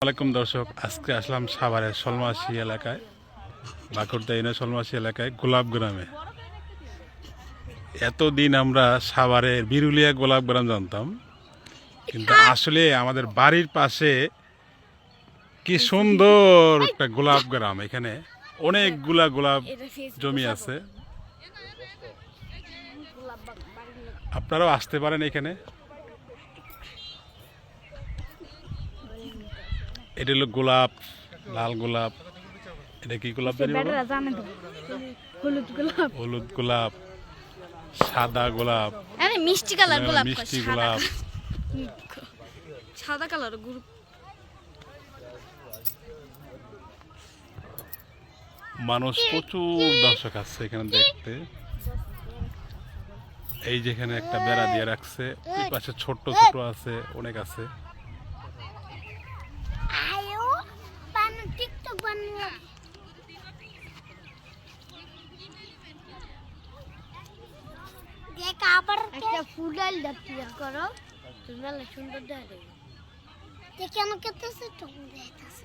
আলাইকুম দর্শক, আজকে আসলাম সাভারের সলমাসি এলাকায়, বাঁকুড়া ইউনিয়নের সলমাসি এলাকায় গোলাপ গ্রামে। এতদিন আমরা সাভারের বিরুলিয়া গোলাপ গ্রাম জানতাম, কিন্তু আসলে আমাদের বাড়ির পাশে কি সুন্দর একটা গোলাপ গ্রাম। এখানে অনেকগুলা গোলাপ জমি আছে, আপনারাও আসতে পারেন এখানে। এটা হলো গোলাপ, লাল গোলাপ। এটা কি গোলাপ জানি বলো? হলুদ গোলাপ, সাদা গোলাপ, মিষ্টি কালার গোলাপ, মিষ্টি গোলাপ। সাদা কালার মানুষ প্রচুর দর্শক আছে এখানে দেখতে। এই যেখানে একটা বেড়া দিয়ে রাখছে, ওই পাশে ছোট্ট ছোট আছে, অনেক আছে। একটা ফুলের লটিয়া করো, তুমি সুন্দর দেখে কেন কেটেছে তুমি দেখতেছে